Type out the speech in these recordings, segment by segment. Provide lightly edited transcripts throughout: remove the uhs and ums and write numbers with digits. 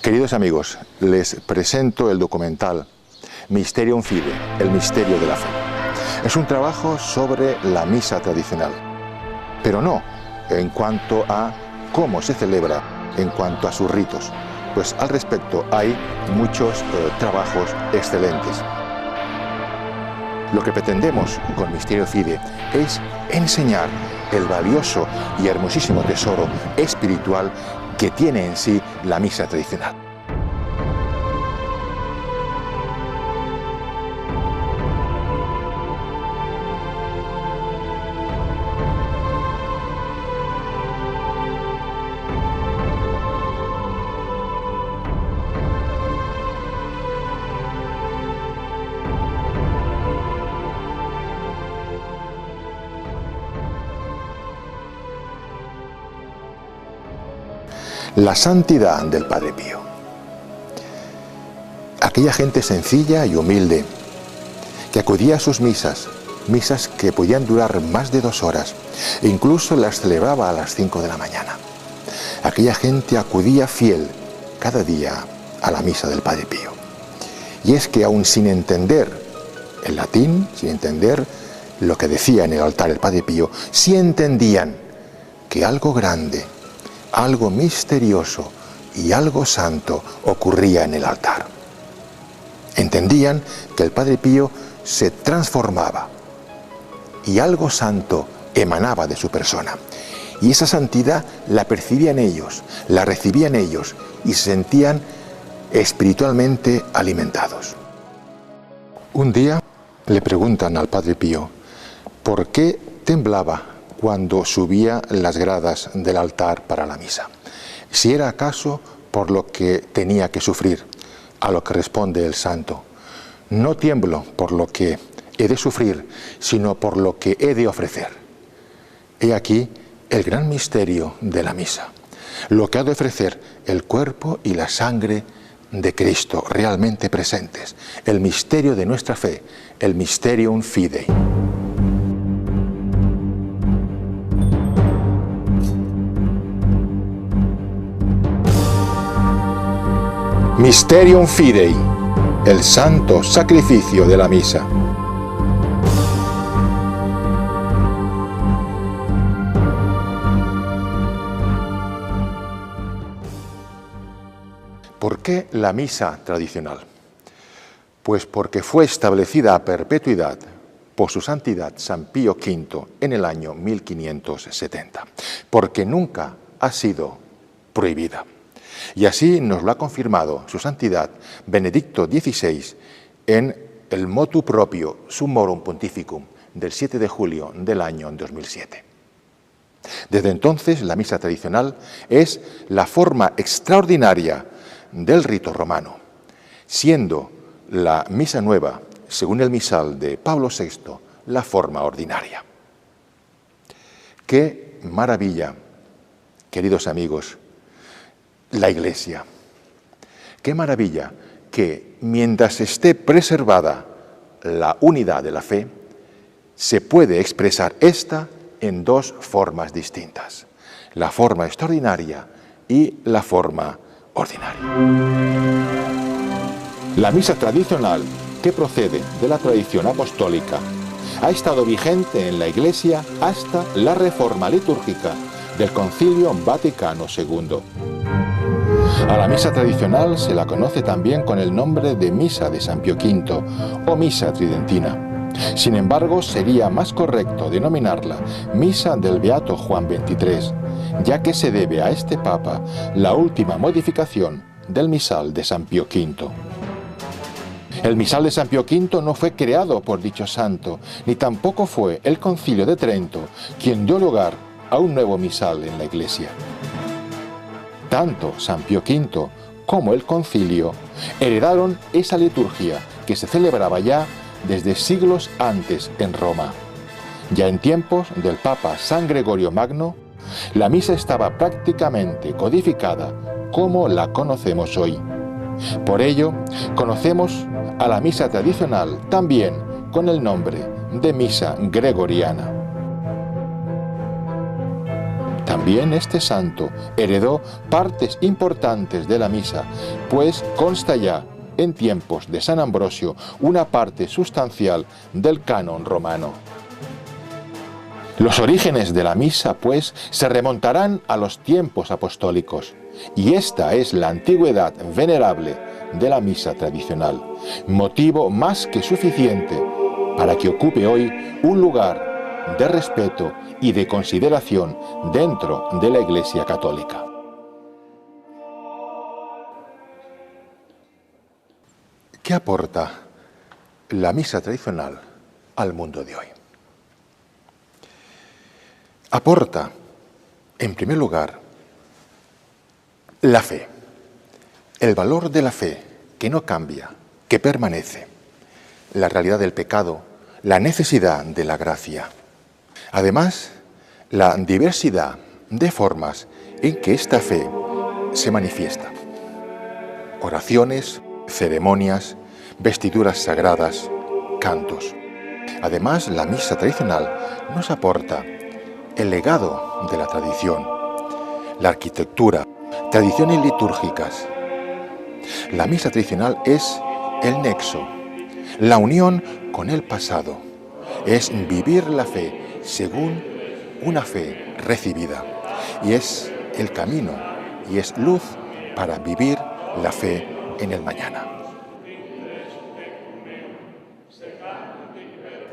Queridos amigos, les presento el documental Mysterium Fidei, el misterio de la fe. Es un trabajo sobre la misa tradicional, pero no en cuanto a cómo se celebra, en cuanto a sus ritos, pues al respecto hay muchos trabajos excelentes. Lo que pretendemos con Mysterium Fidei es enseñar el valioso y hermosísimo tesoro espiritual que tiene en sí la misa tradicional. La santidad del Padre Pío. Aquella gente sencilla y humilde que acudía a sus misas que podían durar más de 2 horas, e incluso las celebraba a las 5 de la mañana. Aquella gente acudía fiel cada día a la misa del Padre Pío. Y es que aún sin entender el latín, sin entender lo que decía en el altar el Padre Pío, sí entendían que algo grande, algo misterioso y algo santo ocurría en el altar. Entendían que el Padre Pío se transformaba y algo santo emanaba de su persona. Y esa santidad la percibían ellos, la recibían ellos y se sentían espiritualmente alimentados. Un día le preguntan al Padre Pío por qué temblaba cuando subía las gradas del altar para la misa. Si era acaso por lo que tenía que sufrir, a lo que responde el santo: no tiemblo por lo que he de sufrir, sino por lo que he de ofrecer. He aquí el gran misterio de la misa, lo que ha de ofrecer el cuerpo y la sangre de Cristo realmente presentes, el misterio de nuestra fe, el Mysterium Fidei. Mysterium Fidei, el santo sacrificio de la misa. ¿Por qué la misa tradicional? Pues porque fue establecida a perpetuidad por su santidad San Pío V en el año 1570, porque nunca ha sido prohibida. Y así nos lo ha confirmado su santidad Benedicto XVI en el motu proprio Summorum Pontificum del 7 de julio del año 2007. Desde entonces, la misa tradicional es la forma extraordinaria del rito romano, siendo la misa nueva, según el misal de Pablo VI, la forma ordinaria. ¡Qué maravilla, queridos amigos! La Iglesia. Qué maravilla que mientras esté preservada la unidad de la fe, se puede expresar esta en 2 formas distintas: la forma extraordinaria y la forma ordinaria. La misa tradicional, que procede de la tradición apostólica, ha estado vigente en la Iglesia hasta la reforma litúrgica del Concilio Vaticano II. A la misa tradicional se la conoce también con el nombre de Misa de San Pío V o Misa Tridentina. Sin embargo, sería más correcto denominarla Misa del Beato Juan XXIII, ya que se debe a este Papa la última modificación del misal de San Pío V. El misal de San Pío V no fue creado por dicho santo, ni tampoco fue el Concilio de Trento quien dio lugar a un nuevo misal en la Iglesia. Tanto San Pío V como el concilio heredaron esa liturgia que se celebraba ya desde siglos antes en Roma. Ya en tiempos del Papa San Gregorio Magno, la misa estaba prácticamente codificada como la conocemos hoy. Por ello, conocemos a la misa tradicional también con el nombre de misa gregoriana. también este santo heredó partes importantes de la misa, pues consta ya en tiempos de San Ambrosio una parte sustancial del canon romano. Los orígenes de la misa, pues, se remontarán a los tiempos apostólicos, y esta es la antigüedad venerable de la misa tradicional, motivo más que suficiente para que ocupe hoy un lugar de respeto y de consideración dentro de la Iglesia católica. ¿Qué aporta la misa tradicional al mundo de hoy? Aporta, en primer lugar, la fe, el valor de la fe que no cambia, que permanece, la realidad del pecado, la necesidad de la gracia. Además, la diversidad de formas en que esta fe se manifiesta. Oraciones, ceremonias, vestiduras sagradas, cantos. Además, la misa tradicional nos aporta el legado de la tradición, la arquitectura, tradiciones litúrgicas. La misa tradicional es el nexo, la unión con el pasado, es vivir la fe según una fe recibida, y es el camino y es luz para vivir la fe en el mañana.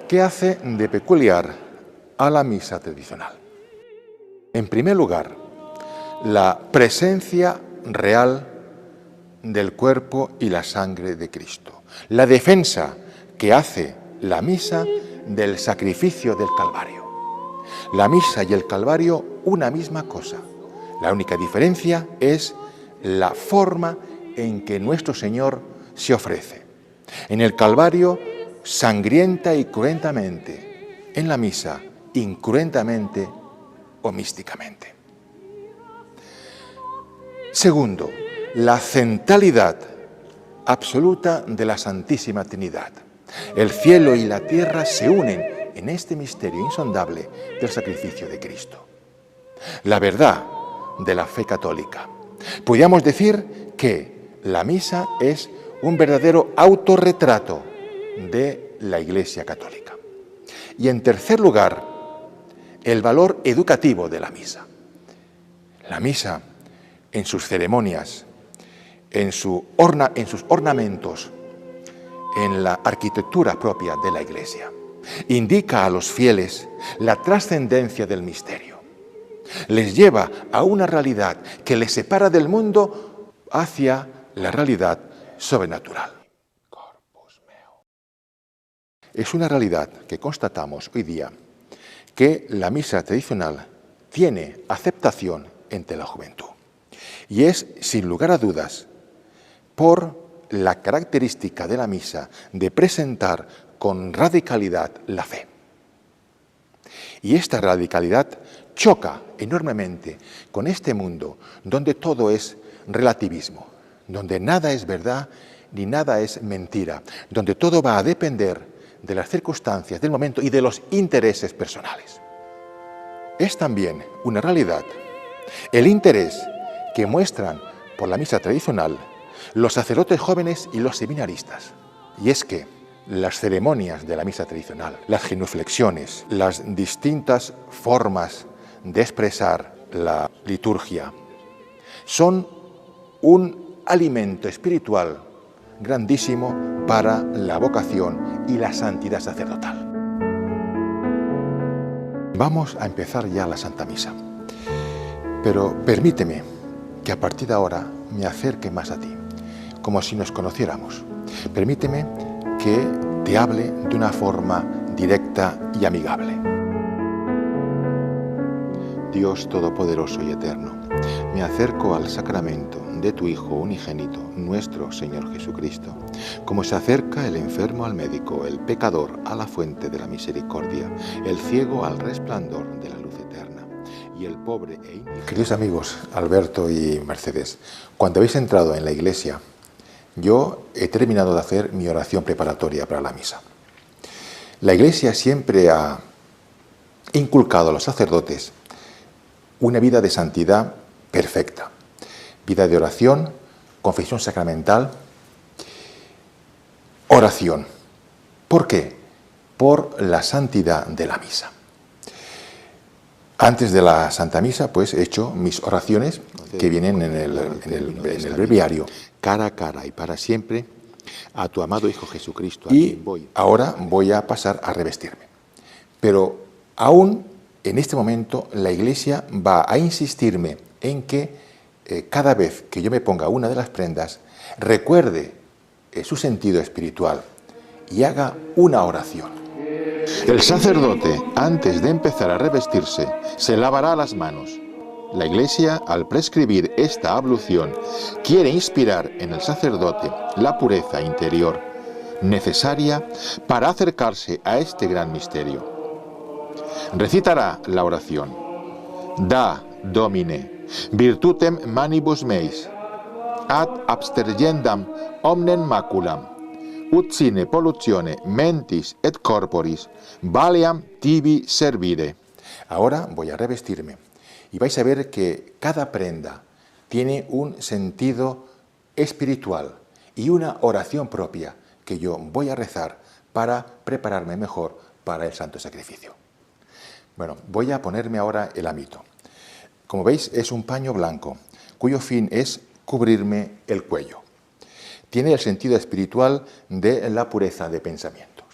¿Qué hace de peculiar a la misa tradicional? En primer lugar, la presencia real del cuerpo y la sangre de Cristo, la defensa que hace la misa del sacrificio del Calvario. La misa y el Calvario, una misma cosa. La única diferencia es la forma en que nuestro Señor se ofrece. En el Calvario, sangrienta y cruentamente. En la misa, incruentamente o místicamente. Segundo, la centralidad absoluta de la Santísima Trinidad. El cielo y la tierra se unen en este misterio insondable del sacrificio de Cristo. La verdad de la fe católica. Podríamos decir que la misa es un verdadero autorretrato de la Iglesia católica. Y en tercer lugar, el valor educativo de la misa. La misa, en sus ceremonias, en sus ornamentos, en la arquitectura propia de la Iglesia, indica a los fieles la trascendencia del misterio. Les lleva a una realidad que les separa del mundo hacia la realidad sobrenatural. Es una realidad que constatamos hoy día, que la misa tradicional tiene aceptación entre la juventud. Y es, sin lugar a dudas, por la característica de la misa de presentar con radicalidad la fe. Y esta radicalidad choca enormemente con este mundo donde todo es relativismo, donde nada es verdad ni nada es mentira, donde todo va a depender de las circunstancias del momento y de los intereses personales. Es también una realidad el interés que muestran por la misa tradicional los sacerdotes jóvenes y los seminaristas. Y es que las ceremonias de la misa tradicional, las genuflexiones, las distintas formas de expresar la liturgia, son un alimento espiritual grandísimo para la vocación y la santidad sacerdotal. Vamos a empezar ya la Santa Misa, pero permíteme que a partir de ahora me acerque más a ti, como si nos conociéramos. Permíteme que te hable de una forma directa y amigable. Dios Todopoderoso y Eterno, me acerco al sacramento de tu Hijo unigénito, nuestro Señor Jesucristo, como se acerca el enfermo al médico, el pecador a la fuente de la misericordia, el ciego al resplandor de la luz eterna, y el pobre e indigente. Queridos amigos, Alberto y Mercedes, cuando habéis entrado en la iglesia, yo he terminado de hacer mi oración preparatoria para la misa. La iglesia siempre ha inculcado a los sacerdotes una vida de santidad perfecta, vida de oración, confesión sacramental, oración. ¿Por qué? Por la santidad de la misa. Antes de la Santa Misa, pues he hecho mis oraciones que vienen en el breviario. Cara a cara y para siempre a tu amado Hijo Jesucristo. Y ahora voy a pasar a revestirme. Pero aún en este momento la Iglesia va a insistirme en que cada vez que yo me ponga una de las prendas, recuerde su sentido espiritual y haga una oración. El sacerdote, antes de empezar a revestirse, se lavará las manos. La Iglesia, al prescribir esta ablución, quiere inspirar en el sacerdote la pureza interior, necesaria para acercarse a este gran misterio. Recitará la oración: Da, Domine, virtutem manibus meis, ad abstergendam omnem maculam, ut sine pollutione mentis et corporis valeam tibi servire. Ahora voy a revestirme y vais a ver que cada prenda tiene un sentido espiritual y una oración propia que yo voy a rezar para prepararme mejor para el santo sacrificio. Bueno, voy a ponerme ahora el hábito. Como veis, es un paño blanco cuyo fin es cubrirme el cuello. Tiene el sentido espiritual de la pureza de pensamientos.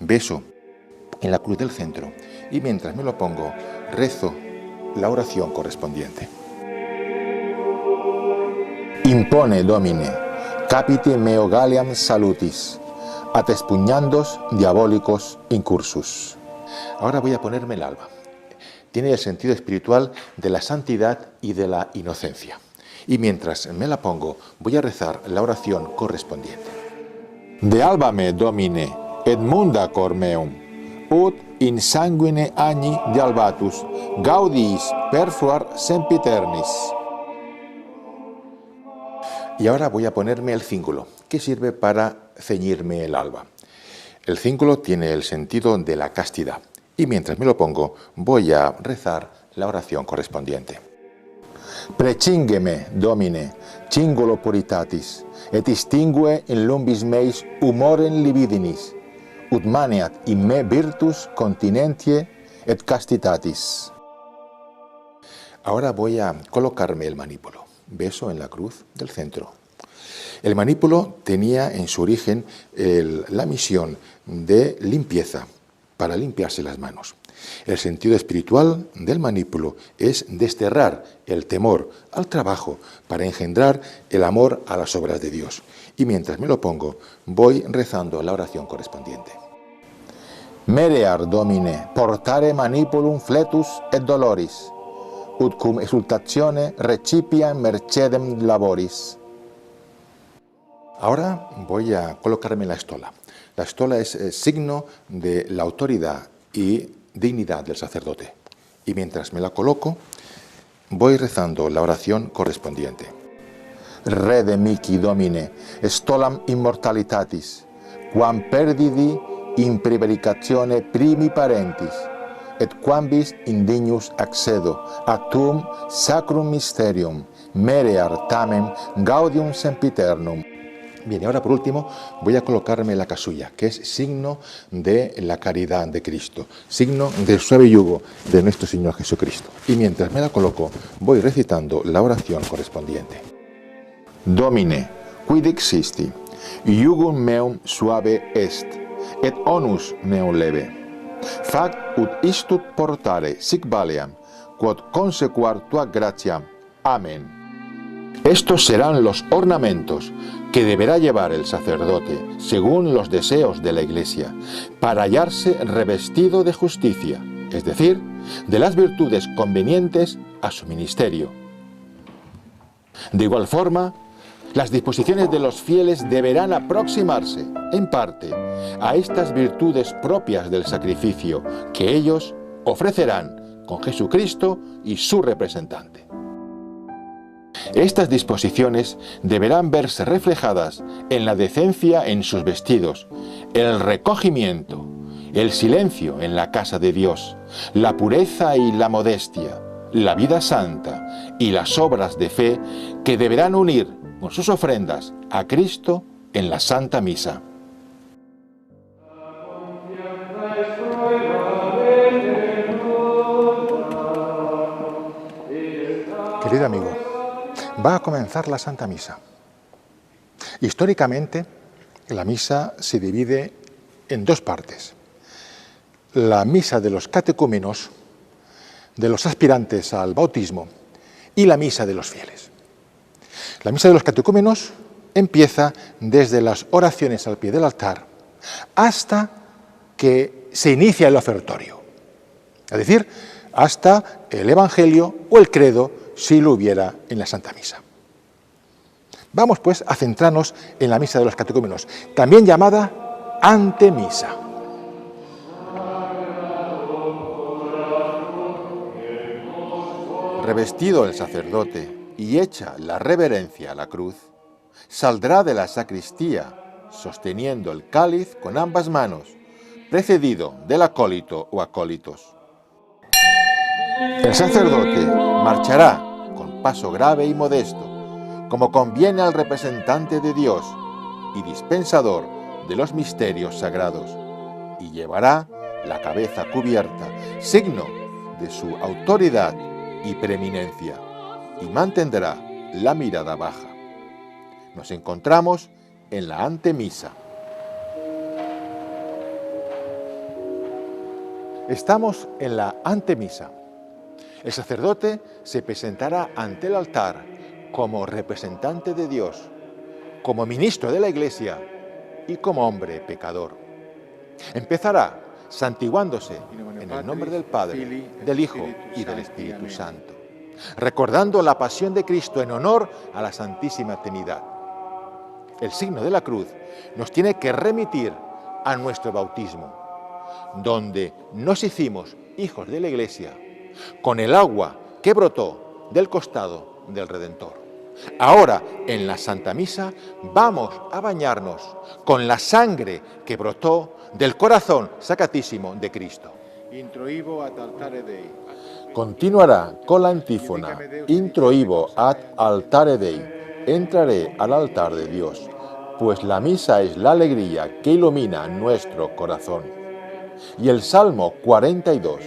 Beso en la cruz del centro y mientras me lo pongo, rezo la oración correspondiente. Impone, Domine, capite meo Galliam salutis, at expugnandos diabolicos incursus. Ahora voy a ponerme el alba. Tiene el sentido espiritual de la santidad y de la inocencia. Y mientras me la pongo, voy a rezar la oración correspondiente. De albame, Domine, et munda cor meum, ut in sanguine agni de albatus, gaudis perfluar sempiternis. Y ahora voy a ponerme el cíngulo, que sirve para ceñirme el alba. El cíngulo tiene el sentido de la castidad. Y mientras me lo pongo, voy a rezar la oración correspondiente. Precingeme, Domine, cingulo puritatis, et extingue in lumbis meis humorem libidinis, ut maneat in me virtus continentie et castitatis. Ahora voy a colocarme el manípulo. Beso en la cruz del centro. El manípulo tenía en su origen la misión de limpieza, para limpiarse las manos. El sentido espiritual del manípulo es desterrar el temor al trabajo para engendrar el amor a las obras de Dios. Y mientras me lo pongo, voy rezando la oración correspondiente. Merear, Domine, portare manipulum fletus et doloris, ut cum exultatione recipia mercedem laboris. Ahora voy a colocarme la estola. La estola es signo de la autoridad y dignidad del sacerdote. Y mientras me la coloco, voy rezando la oración correspondiente. Rede mihi, Domine, stolam immortalitatis, quam perdidi in prevaricatione primi parentis, et quambis indignus accedo a tuum sacrum mysterium, merear tamen gaudium sempiternum. Bien, y ahora por último voy a colocarme la casulla, que es signo de la caridad de Cristo, signo del suave yugo de nuestro Señor Jesucristo. Y mientras me la coloco, voy recitando la oración correspondiente. Domine, quid existi, iugum meum suave est, et onus meum leve. Fac ut istut portare sic valeam, quod consequar tua gratiam. Amén. Estos serán los ornamentos que deberá llevar el sacerdote, según los deseos de la Iglesia, para hallarse revestido de justicia, es decir, de las virtudes convenientes a su ministerio. De igual forma, las disposiciones de los fieles deberán aproximarse, en parte, a estas virtudes propias del sacrificio que ellos ofrecerán con Jesucristo y su representante. Estas disposiciones deberán verse reflejadas en la decencia en sus vestidos, el recogimiento, el silencio en la casa de Dios, la pureza y la modestia, la vida santa y las obras de fe que deberán unir con sus ofrendas a Cristo en la Santa Misa. Querido amigo, va a comenzar la Santa Misa. Históricamente, la misa se divide en dos partes. La misa de los catecúmenos, de los aspirantes al bautismo, y la misa de los fieles. La misa de los catecúmenos empieza desde las oraciones al pie del altar hasta que se inicia el ofertorio, es decir, hasta el Evangelio o el credo, si lo hubiera en la Santa Misa. Vamos pues a centrarnos en la misa de los catecúmenos, también llamada antemisa. Revestido el sacerdote y hecha la reverencia a la cruz, saldrá de la sacristía sosteniendo el cáliz con ambas manos, precedido del acólito o acólitos. El sacerdote marchará con paso grave y modesto, como conviene al representante de Dios y dispensador de los misterios sagrados, y llevará la cabeza cubierta, signo de su autoridad y preeminencia, y mantendrá la mirada baja. Nos encontramos en la antemisa. Estamos en la antemisa. El sacerdote se presentará ante el altar como representante de Dios, como ministro de la Iglesia y como hombre pecador. Empezará santiguándose en el nombre del Padre, del Hijo y del Espíritu Santo, recordando la pasión de Cristo en honor a la Santísima Trinidad. El signo de la cruz nos tiene que remitir a nuestro bautismo, donde nos hicimos hijos de la Iglesia con el agua que brotó del costado del Redentor. Ahora, en la Santa Misa, vamos a bañarnos con la sangre que brotó del corazón sacratísimo de Cristo. Continuará con la antífona: Introibo ad altare Dei, entraré al altar de Dios, pues la misa es la alegría que ilumina nuestro corazón. Y el Salmo 42.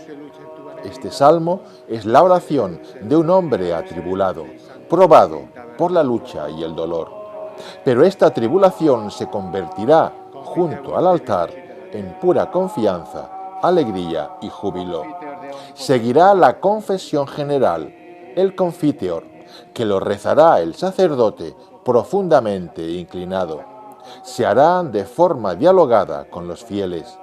Este salmo es la oración de un hombre atribulado, probado por la lucha y el dolor. Pero esta tribulación se convertirá, junto al altar, en pura confianza, alegría y júbilo. Seguirá la confesión general, el confiteor, que lo rezará el sacerdote profundamente inclinado. Se hará de forma dialogada con los fieles.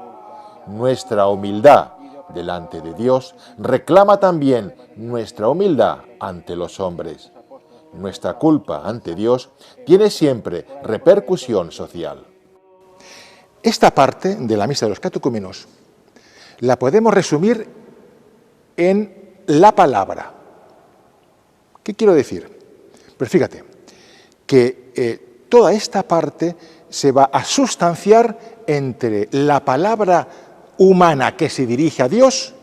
Nuestra humildad delante de Dios reclama también nuestra humildad ante los hombres. Nuestra culpa ante Dios tiene siempre repercusión social. Esta parte de la misa de los catecúmenos la podemos resumir en la palabra. ¿Qué quiero decir? Pues fíjate que toda esta parte se va a sustanciar entre la palabra humana que se dirige a Dios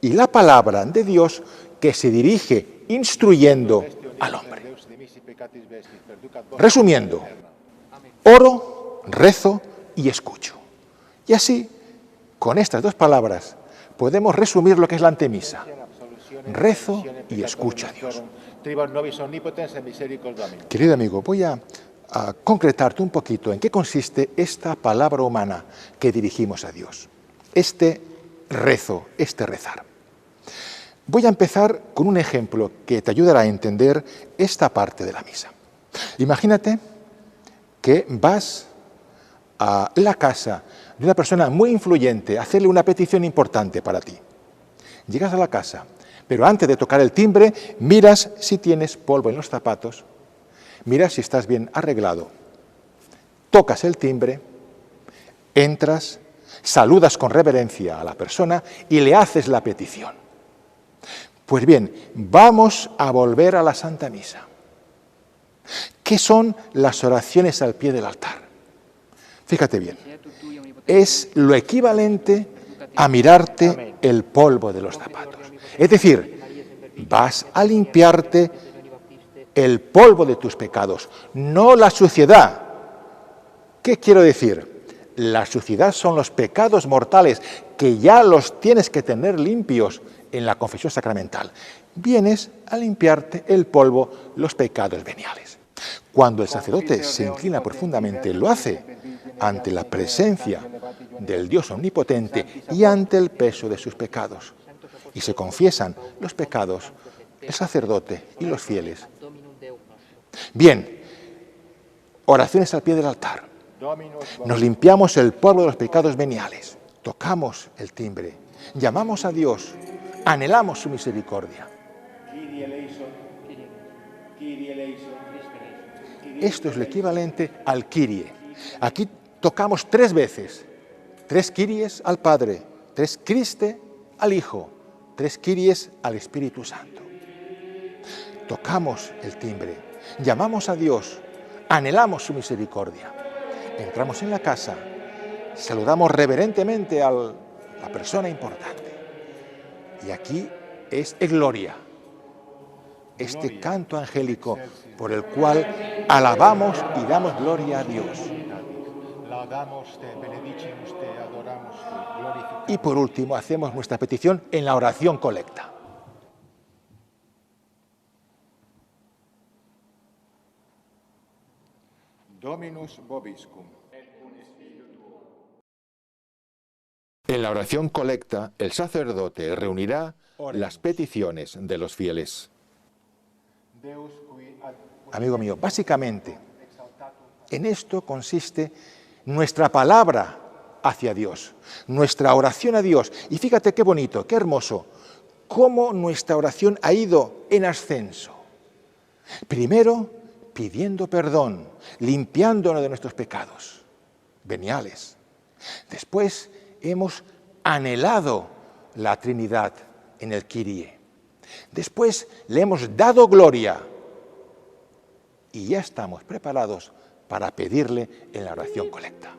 y la palabra de Dios que se dirige instruyendo al hombre. Resumiendo, oro, rezo y escucho. Y así, con estas dos palabras, podemos resumir lo que es la antemisa. Rezo y escucho a Dios. Querido amigo, voy a concretarte un poquito en qué consiste esta palabra humana que dirigimos a Dios. Este rezo, este rezar. Voy a empezar con un ejemplo que te ayudará a entender esta parte de la misa. Imagínate que vas a la casa de una persona muy influyente a hacerle una petición importante para ti. Llegas a la casa, pero antes de tocar el timbre, miras si tienes polvo en los zapatos, miras si estás bien arreglado, tocas el timbre, entras, saludas con reverencia a la persona y le haces la petición. Pues bien, vamos a volver a la Santa Misa. ¿Qué son las oraciones al pie del altar? Fíjate bien, es lo equivalente a mirarte el polvo de los zapatos. Es decir, vas a limpiarte el polvo de tus pecados, no la suciedad. ¿Qué quiero decir? La suciedad son los pecados mortales que ya los tienes que tener limpios en la confesión sacramental. Vienes a limpiarte el polvo, los pecados veniales. Cuando el sacerdote se inclina profundamente, lo hace ante la presencia del Dios omnipotente y ante el peso de sus pecados. Y se confiesan los pecados, el sacerdote y los fieles. Bien, oraciones al pie del altar. Nos limpiamos el polvo de los pecados veniales, tocamos el timbre, llamamos a Dios, anhelamos su misericordia. Esto es lo equivalente al Kyrie. Aquí tocamos 3 veces, 3 Kyries al Padre, 3 Christe al Hijo, 3 Kyries al Espíritu Santo. Tocamos el timbre, llamamos a Dios, anhelamos su misericordia. Entramos en la casa, saludamos reverentemente a la persona importante. Y aquí es gloria, este canto angélico por el cual alabamos y damos gloria a Dios. Y por último hacemos nuestra petición en la oración colecta. Dominus vobiscum. En la oración colecta, el sacerdote reunirá las peticiones de los fieles. Amigo mío, básicamente, en esto consiste nuestra palabra hacia Dios, nuestra oración a Dios. Y fíjate qué bonito, qué hermoso, cómo nuestra oración ha ido en ascenso. Primero, pidiendo perdón, limpiándonos de nuestros pecados veniales. Después hemos anhelado la Trinidad en el Kyrie. Después le hemos dado gloria y ya estamos preparados para pedirle en la oración colecta.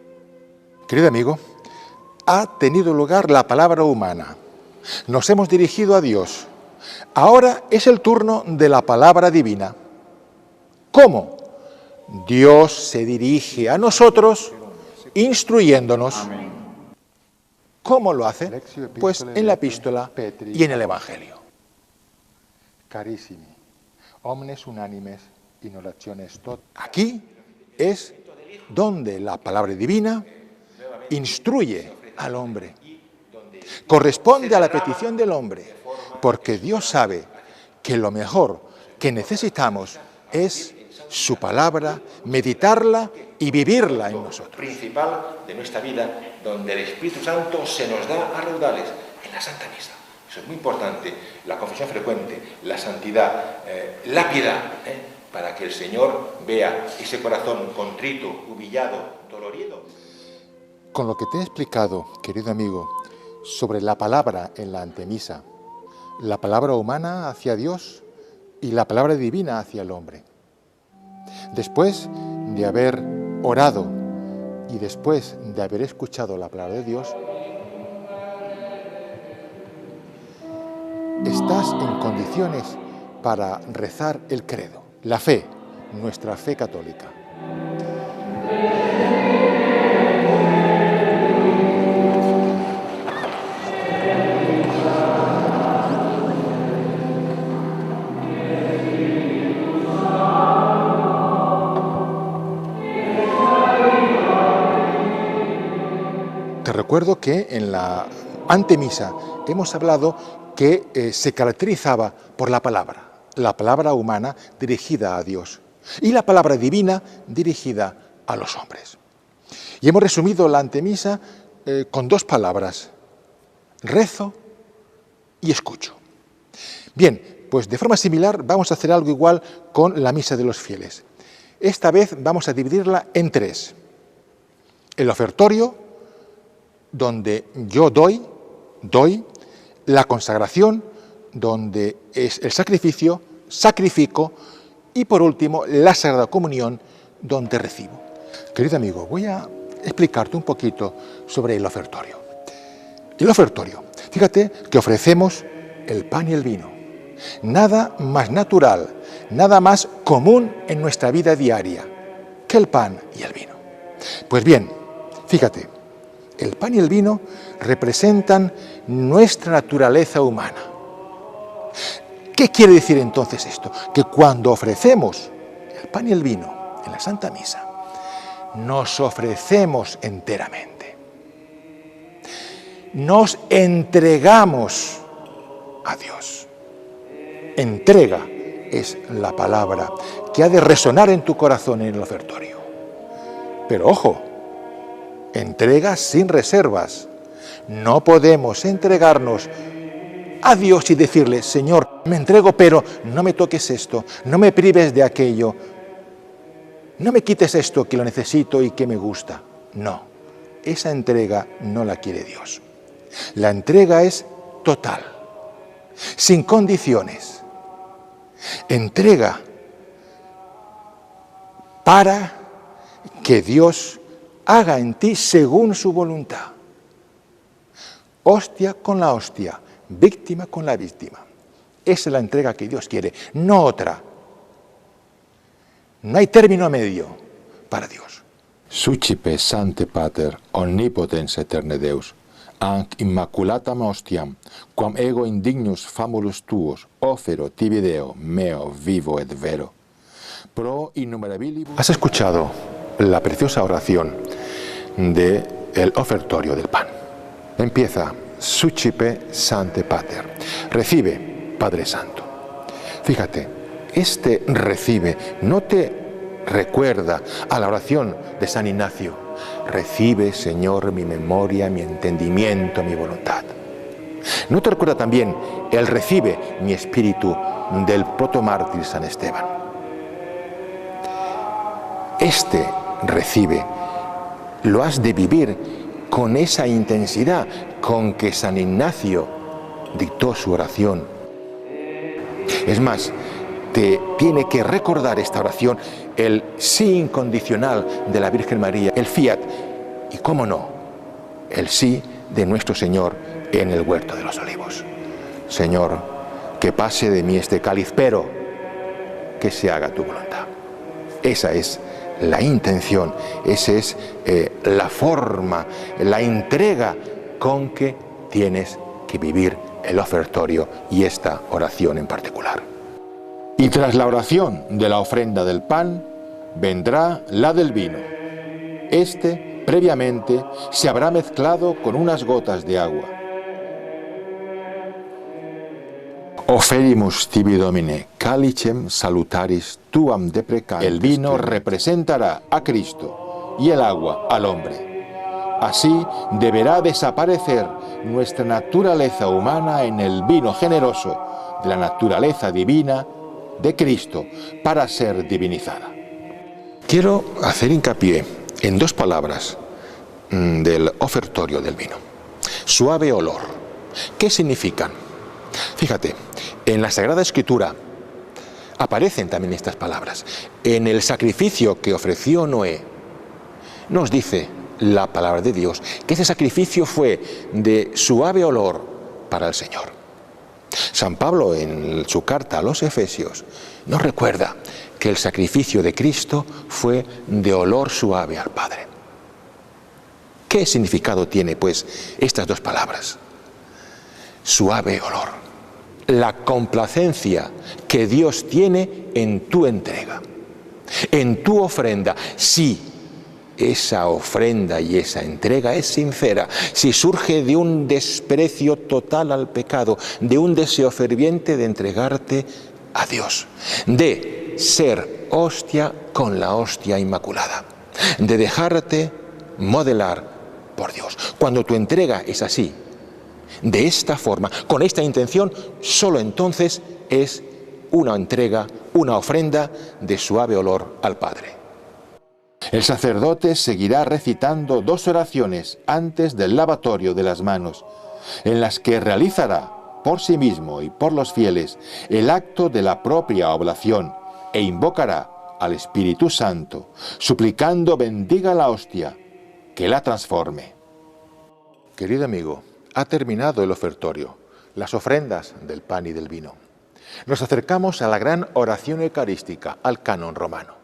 Querido amigo, ha tenido lugar la palabra humana. Nos hemos dirigido a Dios. Ahora es el turno de la palabra divina. ¿Cómo? Dios se dirige a nosotros instruyéndonos. ¿Cómo lo hace? Pues en la epístola y en el Evangelio. Carissimi, omnes unánimes in orationes tot. Aquí es donde la palabra divina instruye al hombre. Corresponde a la petición del hombre, porque Dios sabe que lo mejor que necesitamos es su palabra, meditarla y vivirla en nosotros. Principal de nuestra vida, donde el Espíritu Santo se nos da a raudales, en la Santa Misa. Eso es muy importante, la confesión frecuente, la santidad, la piedad, para que el Señor vea ese corazón contrito, humillado, dolorido. Con lo que te he explicado, querido amigo, sobre la palabra en la antemisa, la palabra humana hacia Dios y la palabra divina hacia el hombre. Después de haber orado y después de haber escuchado la palabra de Dios, estás en condiciones para rezar el credo, la fe, nuestra fe católica. Te recuerdo que en la antemisa hemos hablado que se caracterizaba por la palabra humana dirigida a Dios y la palabra divina dirigida a los hombres. Y hemos resumido la antemisa con 2 palabras, rezo y escucho. Bien, pues de forma similar vamos a hacer algo igual con la misa de los fieles. Esta vez vamos a dividirla en 3. El ofertorio, donde yo doy, la consagración, donde es el sacrificio, sacrifico, y por último, la Sagrada Comunión, donde recibo. Querido amigo, voy a explicarte un poquito sobre el ofertorio. El ofertorio, fíjate que ofrecemos el pan y el vino. nada más natural, nada más común en nuestra vida diaria que el pan y el vino. Pues bien, fíjate, el pan y el vino representan nuestra naturaleza humana. ¿Qué quiere decir entonces esto? Que cuando ofrecemos el pan y el vino en la Santa Misa, nos ofrecemos enteramente. Nos entregamos a Dios. Entrega es la palabra que ha de resonar en tu corazón en el ofertorio. Pero ojo, entrega sin reservas. No podemos entregarnos a Dios y decirle, Señor, me entrego, pero no me toques esto, no me prives de aquello, no me quites esto que lo necesito y que me gusta. No, esa entrega no la quiere Dios. La entrega es total, sin condiciones. Entrega para que Dios haga en ti según su voluntad. Hostia con la hostia, víctima con la víctima. Esa es la entrega que Dios quiere, no otra. No hay término medio para Dios. Sucipe Sancte Pater, omnipotens eterne Deus, anc immaculatam hostiam, quam ego indignus famulus tuos, ofero tibi Deo, meo vivo et vero. Pro innumerabilibus... Has escuchado la preciosa oración del ofertorio del pan. Empieza, Sucipe Sancte Pater, recibe, Padre Santo. Fíjate, este recibe no te recuerda a la oración de San Ignacio. Recibe, Señor, mi memoria, mi entendimiento, mi voluntad. ¿No te recuerda también el recibe mi espíritu del protomártir San Esteban? Este recibe lo has de vivir con esa intensidad con que San Ignacio dictó su oración. Es más, te tiene que recordar esta oración el sí incondicional de la Virgen María, el fiat, y cómo no, el sí de nuestro Señor en el huerto de los olivos. Señor, que pase de mí este cáliz, pero que se haga tu voluntad. Esa es la intención, esa es la forma, la entrega con que tienes que vivir el ofertorio y esta oración en particular. Y tras la oración de la ofrenda del pan, vendrá la del vino. Este, previamente, se habrá mezclado con unas gotas de agua. Oferimus tibi Domine, calicem salutaris tuam deprecantes. El vino representará a Cristo y el agua al hombre. Así deberá desaparecer nuestra naturaleza humana en el vino generoso de la naturaleza divina de Cristo para ser divinizada. Quiero hacer hincapié en dos palabras del ofertorio del vino. Suave olor. ¿Qué significan? Fíjate, en la Sagrada Escritura aparecen también estas palabras. En el sacrificio que ofreció Noé, nos dice la palabra de Dios que ese sacrificio fue de suave olor para el Señor. San Pablo, en su carta a los Efesios, nos recuerda que el sacrificio de Cristo fue de olor suave al Padre. ¿Qué significado tiene, pues, estas dos palabras? Suave olor. La complacencia que Dios tiene en tu entrega, en tu ofrenda. Si esa ofrenda y esa entrega es sincera, si surge de un desprecio total al pecado, de un deseo ferviente de entregarte a Dios, de ser hostia con la hostia inmaculada, de dejarte modelar por Dios. Cuando tu entrega es así, de esta forma, con esta intención, solo entonces es una entrega, una ofrenda de suave olor al Padre. El sacerdote seguirá recitando dos oraciones antes del lavatorio de las manos, en las que realizará por sí mismo y por los fieles el acto de la propia oblación e invocará al Espíritu Santo, suplicando bendiga la hostia, que la transforme. Querido amigo, ha terminado el ofertorio, las ofrendas del pan y del vino. Nos acercamos a la gran oración eucarística, al canon romano.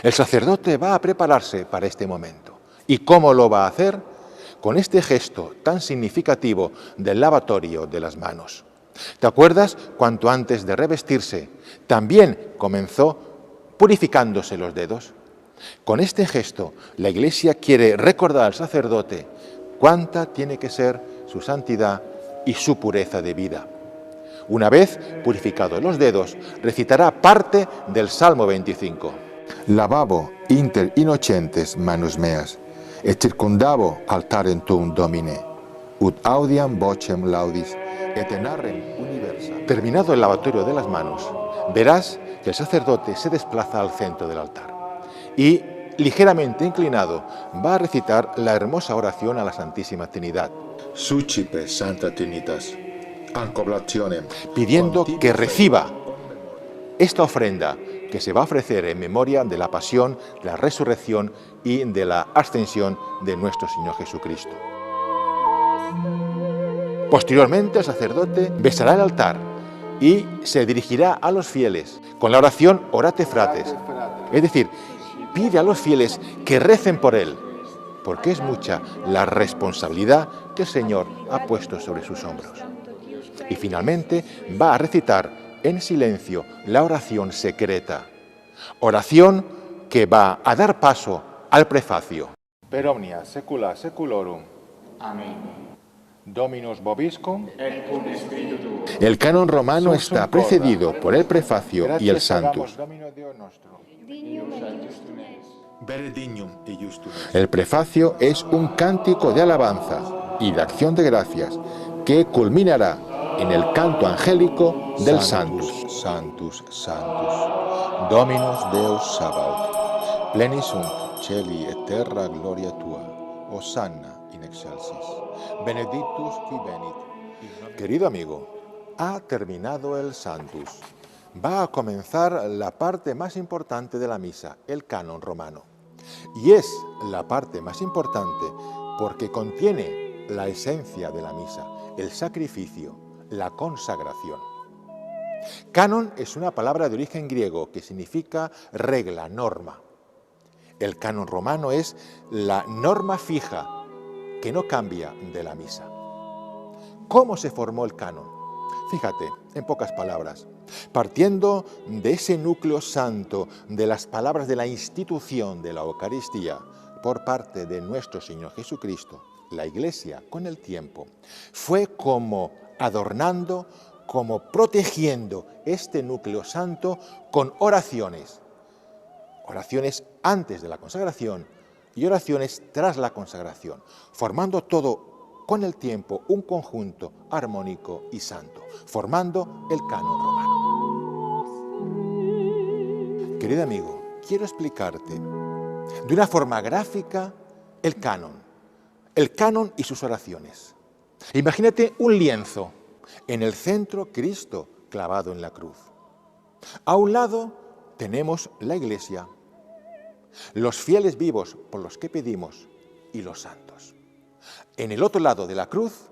El sacerdote va a prepararse para este momento. ¿Y cómo lo va a hacer? Con este gesto tan significativo del lavatorio de las manos. ¿Te acuerdas cuanto antes de revestirse también comenzó purificándose los dedos? Con este gesto la Iglesia quiere recordar al sacerdote cuánta tiene que ser su santidad y su pureza de vida. Una vez purificados los dedos, recitará parte del Salmo 25. Lavabo inter innocentes manus meas, et circundavo altarem tuum Domine, ut audiam vocem laudis, et enarrem universa. Terminado el lavatorio de las manos, verás que el sacerdote se desplaza al centro del altar y, ligeramente inclinado, va a recitar la hermosa oración a la Santísima Trinidad, Sucipe Santa Trinitas, ancoblationem, pidiendo que reciba esta ofrenda que se va a ofrecer en memoria de la pasión, de la resurrección y de la ascensión de nuestro Señor Jesucristo. Posteriormente, el sacerdote besará el altar y se dirigirá a los fieles con la oración Orate Frates, es decir, pide a los fieles que recen por él, porque es mucha la responsabilidad que el Señor ha puesto sobre sus hombros. Y finalmente va a recitar en silencio la oración secreta, oración que va a dar paso al prefacio. Per omnia secula seculorum. Amén. Dominus vobiscum. Et cum spiritu tuo. El canon romano está precedido por el prefacio y el Santus. El prefacio es un cántico de alabanza y de acción de gracias que culminará en el canto angélico del Santus. Santus, Santus, Dominus Deus Sabaoth, plenis sunt celi et terra gloria tua, Hosanna in excelsis, benedictus qui venit. Querido amigo, ha terminado el Santus. Va a comenzar la parte más importante de la misa, el canon romano. Y es la parte más importante porque contiene la esencia de la misa, el sacrificio, la consagración. Canon es una palabra de origen griego que significa regla, norma. El canon romano es la norma fija que no cambia de la misa. ¿Cómo se formó el canon? Fíjate, en pocas palabras, partiendo de ese núcleo santo de las palabras de la institución de la Eucaristía por parte de nuestro Señor Jesucristo, la Iglesia con el tiempo fue como adornando, como protegiendo este núcleo santo con oraciones. Oraciones antes de la consagración y oraciones tras la consagración, formando todo con el tiempo un conjunto armónico y santo, formando el canon romano. Querido amigo, quiero explicarte de una forma gráfica el canon y sus oraciones. Imagínate un lienzo, en el centro Cristo clavado en la cruz. A un lado tenemos la Iglesia, los fieles vivos por los que pedimos y los santos. En el otro lado de la cruz,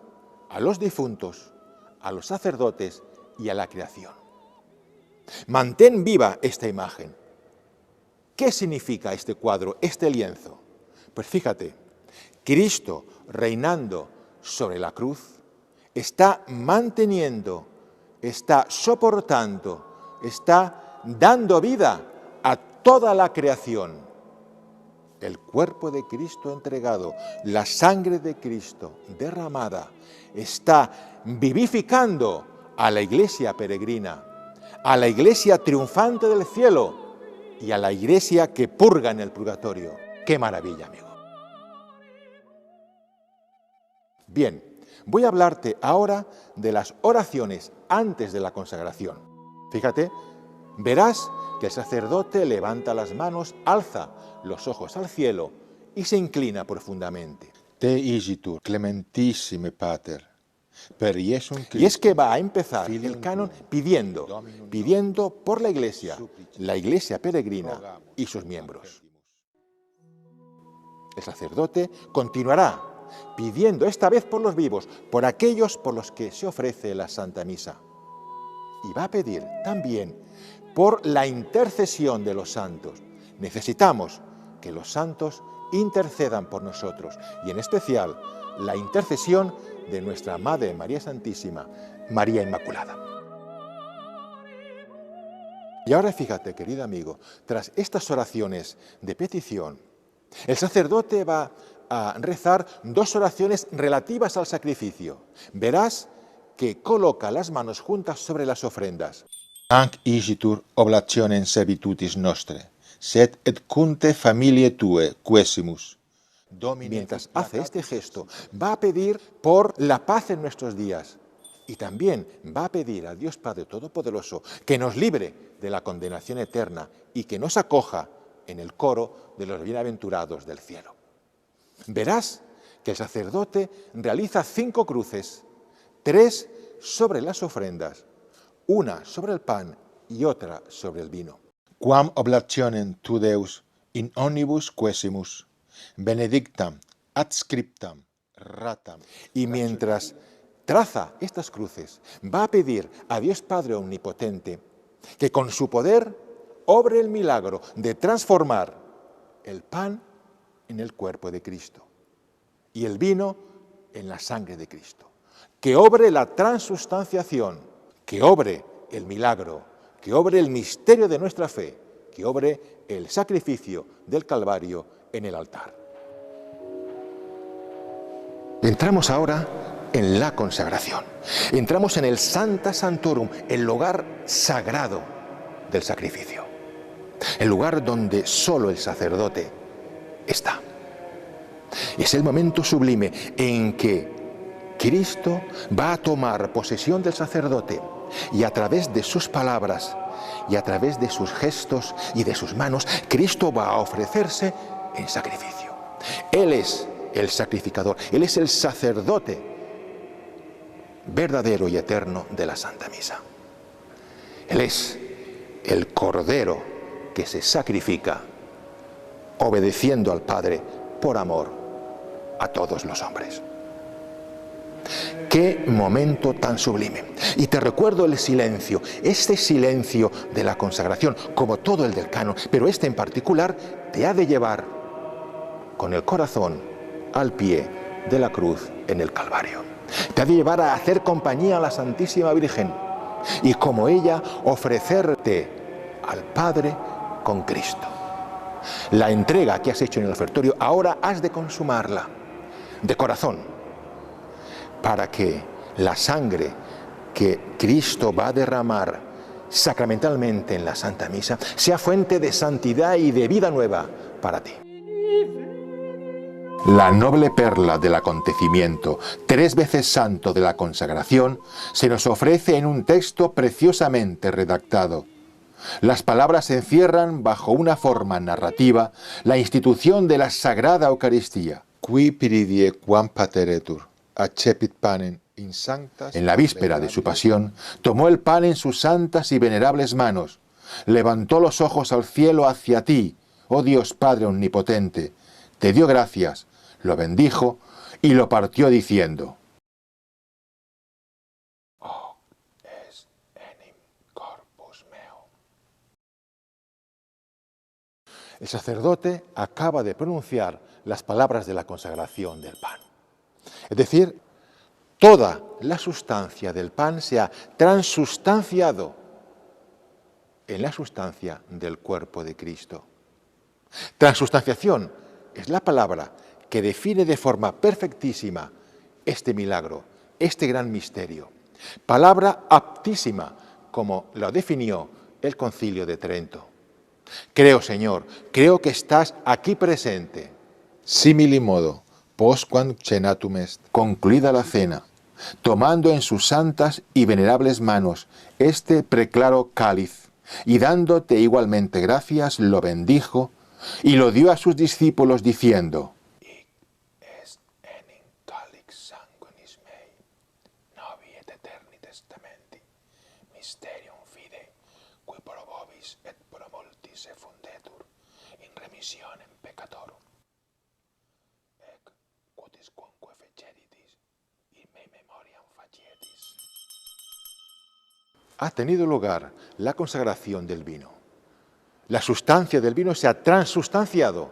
a los difuntos, a los sacerdotes y a la creación. Mantén viva esta imagen. ¿Qué significa este cuadro, este lienzo? Pues fíjate, Cristo reinando sobre la cruz está manteniendo, está soportando, está dando vida a toda la creación. El cuerpo de Cristo entregado, la sangre de Cristo derramada, está vivificando a la iglesia peregrina, a la iglesia triunfante del cielo y a la iglesia que purga en el purgatorio. ¡Qué maravilla, amigo! Bien, voy a hablarte ahora de las oraciones antes de la consagración. Fíjate, verás que el sacerdote levanta las manos, alza los ojos al cielo y se inclina profundamente. Te igitur, clementissime Pater, per Iesum Christum. Y es que va a empezar el canon pidiendo por la iglesia peregrina y sus miembros. El sacerdote continuará pidiendo esta vez por los vivos, por aquellos por los que se ofrece la Santa Misa. y va a pedir también por la intercesión de los santos. Necesitamos que los santos intercedan por nosotros y en especial la intercesión de nuestra Madre María Santísima, María Inmaculada. Y ahora fíjate, querido amigo, tras estas oraciones de petición, el sacerdote va a rezar dos oraciones relativas al sacrificio. Verás que coloca las manos juntas sobre las ofrendas. Anc igitur oblationem servitutis nostre, sed et cunte familiae tue quesimus. Mientras hace este gesto, va a pedir por la paz en nuestros días y también va a pedir a Dios Padre Todopoderoso que nos libre de la condenación eterna y que nos acoja en el coro de los bienaventurados del cielo. Verás que el sacerdote realiza 5 cruces, 3 sobre las ofrendas, una sobre el pan y otra sobre el vino. Quam oblationem tu Deus in omnibus quesimus, benedictam, adscriptam, ratam. Y mientras traza estas cruces, va a pedir a Dios Padre Omnipotente que con su poder obre el milagro de transformar el pan en el cuerpo de Cristo y el vino en la sangre de Cristo. Que obre la transustanciación, que obre el milagro, que obre el misterio de nuestra fe, que obre el sacrificio del Calvario en el altar. Entramos ahora en la consagración. Entramos en el Sancta Sanctorum, el lugar sagrado del sacrificio. El lugar donde solo el sacerdote está. Es el momento sublime en que Cristo va a tomar posesión del sacerdote y a través de sus palabras y a través de sus gestos y de sus manos, Cristo va a ofrecerse en sacrificio. Él es el sacrificador, Él es el sacerdote verdadero y eterno de la Santa Misa. Él es el Cordero que se sacrifica obedeciendo al Padre por amor a todos los hombres. ¡Qué momento tan sublime! Y te recuerdo el silencio, este silencio de la consagración, como todo el del canon, pero este en particular te ha de llevar con el corazón al pie de la cruz en el Calvario. Te ha de llevar a hacer compañía a la Santísima Virgen y como ella ofrecerte al Padre con Cristo. La entrega que has hecho en el ofertorio, ahora has de consumarla de corazón, para que la sangre que Cristo va a derramar sacramentalmente en la Santa Misa sea fuente de santidad y de vida nueva para ti. La noble perla del acontecimiento, 3 veces santo de la consagración, se nos ofrece en un texto preciosamente redactado. Las palabras encierran bajo una forma narrativa la institución de la Sagrada Eucaristía. Qui piridie quam pateretur, accepit panem in sanctas. En la víspera de su pasión, tomó el pan en sus santas y venerables manos, levantó los ojos al cielo hacia ti, oh Dios Padre Omnipotente, te dio gracias, lo bendijo y lo partió diciendo: Oh, es enim corpus meo. El sacerdote acaba de pronunciar las palabras de la consagración del pan. Es decir, toda la sustancia del pan se ha transustanciado en la sustancia del cuerpo de Cristo. Transustanciación es la palabra que define de forma perfectísima este milagro, este gran misterio. Palabra aptísima, como lo definió el Concilio de Trento. Creo, Señor, creo que estás aquí presente. Simili modo, postquam cenatum est. Concluida la cena, tomando en sus santas y venerables manos este preclaro cáliz, y dándote igualmente gracias, lo bendijo, y lo dio a sus discípulos diciendo: Hic est enim calix sanguinis mei, novi et eterni testamenti, mysterium fidei, qui pro vobis et pro multis effundetur in remissionem peccatorum. Ec quodusquamque feceritis, in me memoriam facietis. ha tenido lugar la consagración del vino. La sustancia del vino se ha transustanciado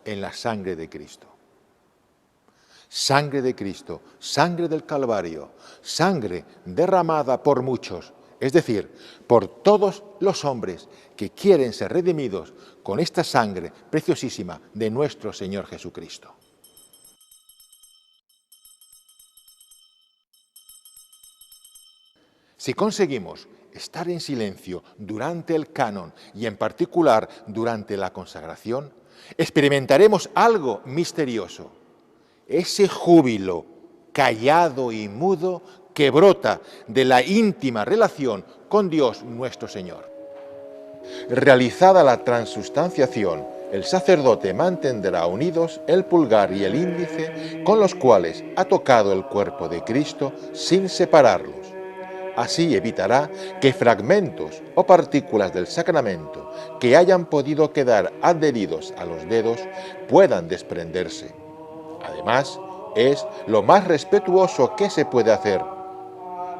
en la sangre de Cristo. Sangre de Cristo, sangre del Calvario, sangre derramada por muchos, es decir, por todos los hombres que quieren ser redimidos con esta sangre preciosísima de nuestro Señor Jesucristo. Si conseguimos estar en silencio durante el canon y en particular durante la consagración, experimentaremos algo misterioso. Ese júbilo callado y mudo que brota de la íntima relación con Dios nuestro Señor. Realizada la transustanciación, el sacerdote mantendrá unidos el pulgar y el índice con los cuales ha tocado el cuerpo de Cristo sin separarlos. Así evitará que fragmentos o partículas del sacramento que hayan podido quedar adheridos a los dedos puedan desprenderse. Además, es lo más respetuoso que se puede hacer.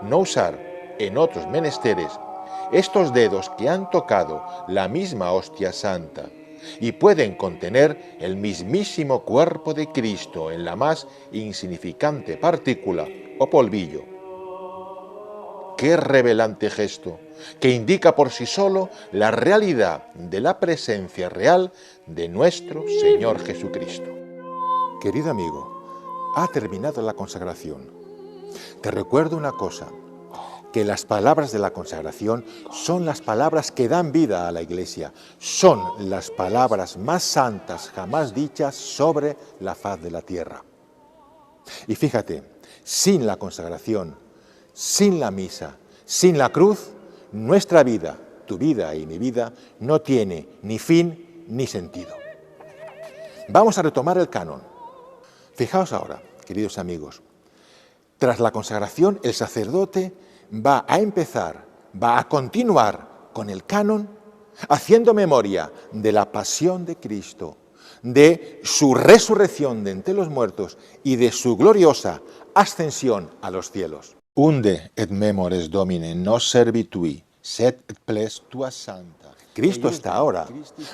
No usar en otros menesteres estos dedos que han tocado la misma hostia santa y pueden contener el mismísimo cuerpo de Cristo en la más insignificante partícula o polvillo. Qué revelante gesto, que indica por sí solo la realidad de la presencia real de nuestro Señor Jesucristo. Querido amigo, ha terminado la consagración. Te recuerdo una cosa, que las palabras de la consagración son las palabras que dan vida a la Iglesia, son las palabras más santas jamás dichas sobre la faz de la tierra. Y fíjate, sin la consagración, sin la misa, sin la cruz, nuestra vida, tu vida y mi vida, no tiene ni fin ni sentido. Vamos a retomar el canon. Fijaos ahora, queridos amigos, tras la consagración el sacerdote va a continuar con el canon, haciendo memoria de la pasión de Cristo, de su resurrección de entre los muertos y de su gloriosa ascensión a los cielos. Unde et memores Domine nos servitui, sed et ples tua santa. Cristo está ahora,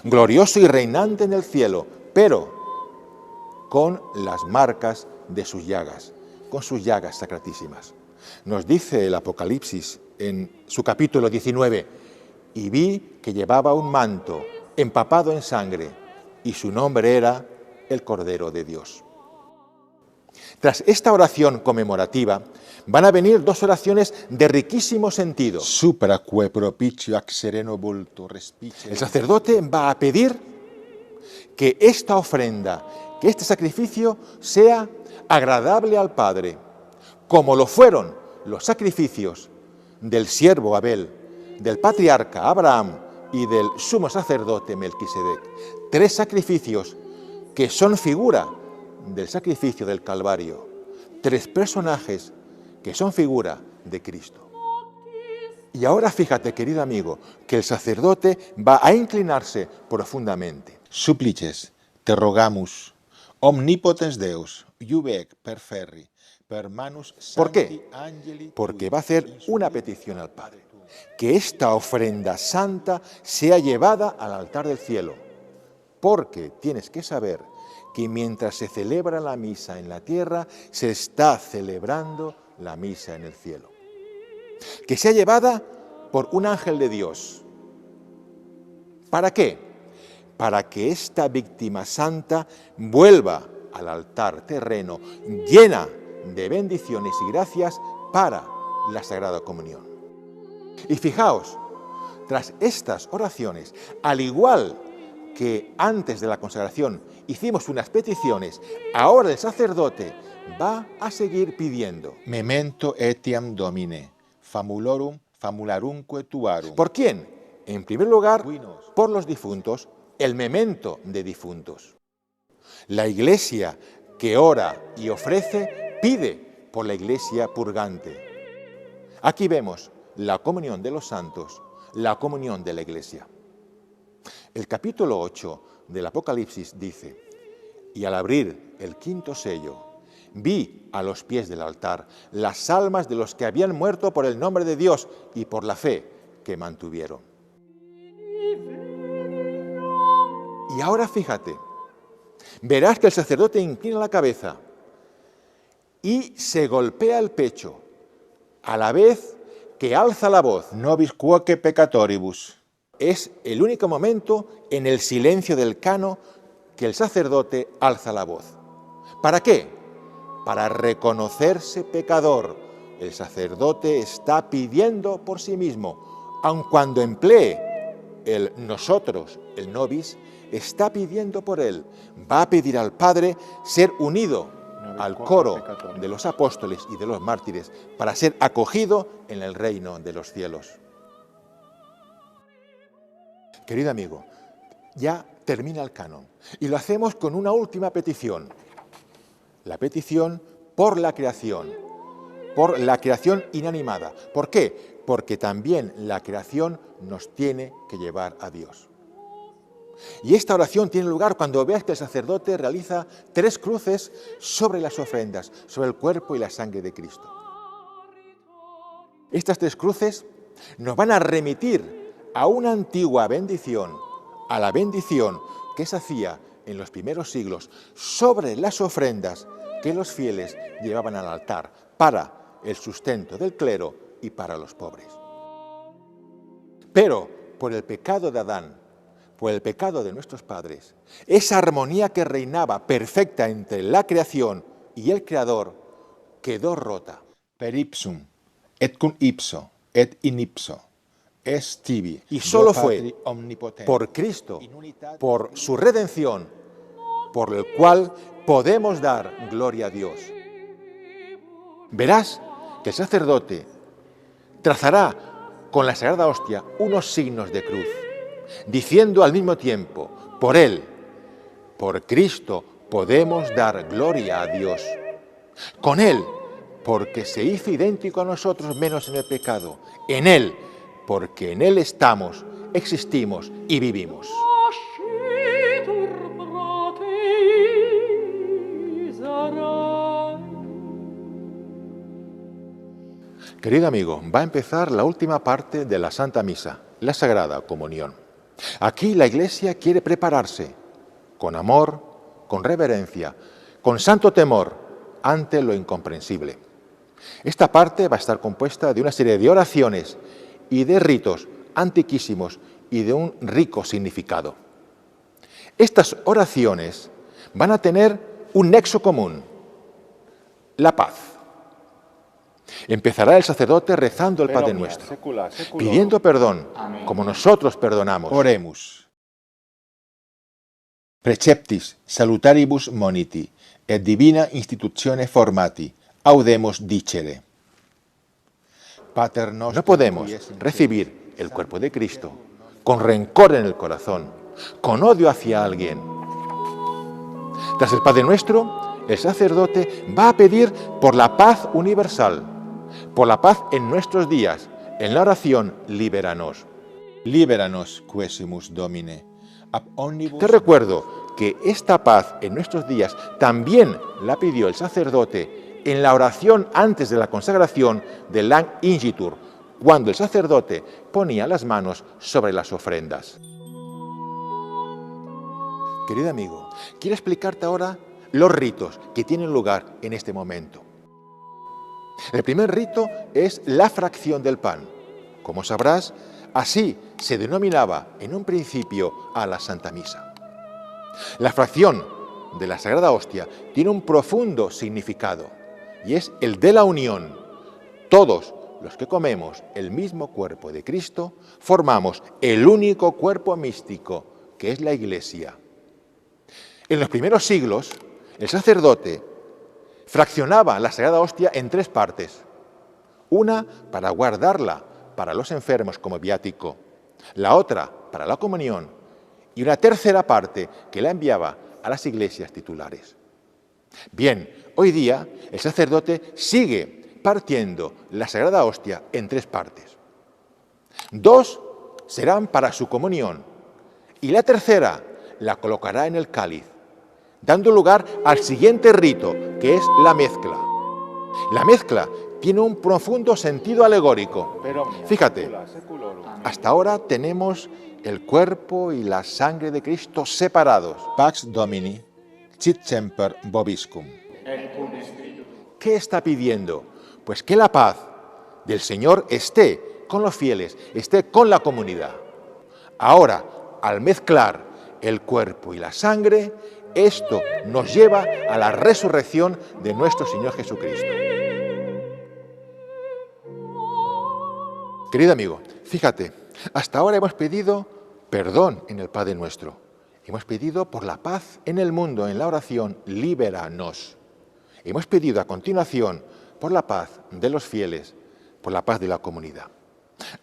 glorioso y reinante en el cielo, pero con las marcas de sus llagas, con sus llagas sacratísimas. Nos dice el Apocalipsis en su capítulo 19, y vi que llevaba un manto empapado en sangre, y su nombre era el Cordero de Dios. Tras esta oración conmemorativa, van a venir dos oraciones de riquísimo sentido. Supraque propicio ac sereno vulto respice. El sacerdote va a pedir que esta ofrenda, que este sacrificio sea agradable al Padre, como lo fueron los sacrificios del siervo Abel, del patriarca Abraham y del sumo sacerdote Melquisedec. Tres sacrificios que son figura del sacrificio del Calvario. Tres personajes que son figura de Cristo. Y ahora fíjate, querido amigo, que el sacerdote va a inclinarse profundamente. Supplices, te rogamus, omnipotens Deus, iubec per ferri, per manus sancti. ¿Por qué? Porque va a hacer una petición al Padre. Que esta ofrenda santa sea llevada al altar del cielo. Porque tienes que saber que mientras se celebra la misa en la tierra, se está celebrando la misa en el cielo. Que sea llevada por un ángel de Dios. ¿Para qué? Para que esta víctima santa vuelva al altar terreno llena de bendiciones y gracias para la Sagrada Comunión. Y fijaos, tras estas oraciones, al igual que antes de la consagración hicimos unas peticiones, ahora el sacerdote va a seguir pidiendo. Memento etiam Domine, famularumque tuarum. ¿Por quién? En primer lugar, por los difuntos, el memento de difuntos. La Iglesia que ora y ofrece, pide por la Iglesia purgante. Aquí vemos la comunión de los santos, la comunión de la Iglesia. El capítulo 8 del Apocalipsis dice: y al abrir el quinto sello, vi a los pies del altar las almas de los que habían muerto por el nombre de Dios y por la fe que mantuvieron. Y ahora fíjate, verás que el sacerdote inclina la cabeza y se golpea el pecho, a la vez que alza la voz. Nobis quoque peccatoribus. Es el único momento en el silencio del cano que el sacerdote alza la voz. ¿Para qué? Para reconocerse pecador. El sacerdote está pidiendo por sí mismo, aun cuando emplee el nosotros, el nobis, está pidiendo por él. Va a pedir al Padre ser unido al coro de los apóstoles y de los mártires para ser acogido en el reino de los cielos. Querido amigo, ya termina el canon y lo hacemos con una última petición. La petición por la creación inanimada. ¿Por qué? Porque también la creación nos tiene que llevar a Dios. Y esta oración tiene lugar cuando veas que el sacerdote realiza 3 cruces sobre las ofrendas, sobre el cuerpo y la sangre de Cristo. Estas 3 cruces nos van a remitir a una antigua bendición, a la bendición que se hacía en los primeros siglos sobre las ofrendas que los fieles llevaban al altar para el sustento del clero y para los pobres. Pero por el pecado de Adán, por el pecado de nuestros padres, esa armonía que reinaba perfecta entre la creación y el Creador quedó rota. Per ipsum, et cum ipso, et in ipso, est tibi. Y solo fue por Cristo, por su redención, por el cual podemos dar gloria a Dios. Verás que el sacerdote trazará con la Sagrada Hostia unos signos de cruz, diciendo al mismo tiempo, por Él, por Cristo, podemos dar gloria a Dios. Con Él, porque se hizo idéntico a nosotros menos en el pecado. En Él, porque en Él estamos, existimos y vivimos. Querido amigo, va a empezar la última parte de la Santa Misa, la Sagrada Comunión. Aquí la Iglesia quiere prepararse con amor, con reverencia, con santo temor ante lo incomprensible. Esta parte va a estar compuesta de una serie de oraciones y de ritos antiquísimos y de un rico significado. Estas oraciones van a tener un nexo común, la paz. Empezará el sacerdote rezando el Padre Nuestro, pidiendo perdón, como nosotros perdonamos. Oremus. Preceptis salutaribus moniti, et divina institutione formati, audemus dicere. Pater nostrum, no podemos recibir el cuerpo de Cristo con rencor en el corazón, con odio hacia alguien. Tras el Padre Nuestro, el sacerdote va a pedir por la paz universal, por la paz en nuestros días, en la oración Libéranos. Libéranos, quesimus Domine, ab omnibus. Te recuerdo que esta paz en nuestros días también la pidió el sacerdote en la oración antes de la consagración del Lam Ingitur, cuando el sacerdote ponía las manos sobre las ofrendas. Querido amigo, quiero explicarte ahora los ritos que tienen lugar en este momento. El primer rito es la fracción del pan. Como sabrás, así se denominaba en un principio a la Santa Misa. La fracción de la Sagrada Hostia tiene un profundo significado y es el de la unión. Todos los que comemos el mismo cuerpo de Cristo formamos el único cuerpo místico que es la Iglesia. En los primeros siglos, el sacerdote fraccionaba la Sagrada Hostia en 3 partes. Una para guardarla para los enfermos como viático, la otra para la comunión y una tercera parte que la enviaba a las iglesias titulares. Bien, hoy día el sacerdote sigue partiendo la Sagrada Hostia en 3 partes. 2 serán para su comunión y la tercera la colocará en el cáliz, dando lugar al siguiente rito, que es la mezcla. La mezcla tiene un profundo sentido alegórico. Fíjate, hasta ahora tenemos el cuerpo y la sangre de Cristo separados. Pax Domini, sit semper vobiscum. ¿Qué está pidiendo? Pues que la paz del Señor esté con los fieles, esté con la comunidad. Ahora, al mezclar el cuerpo y la sangre, esto nos lleva a la resurrección de nuestro Señor Jesucristo. Querido amigo, fíjate, hasta ahora hemos pedido perdón en el Padre Nuestro. Hemos pedido por la paz en el mundo, en la oración, líberanos. Hemos pedido a continuación por la paz de los fieles, por la paz de la comunidad.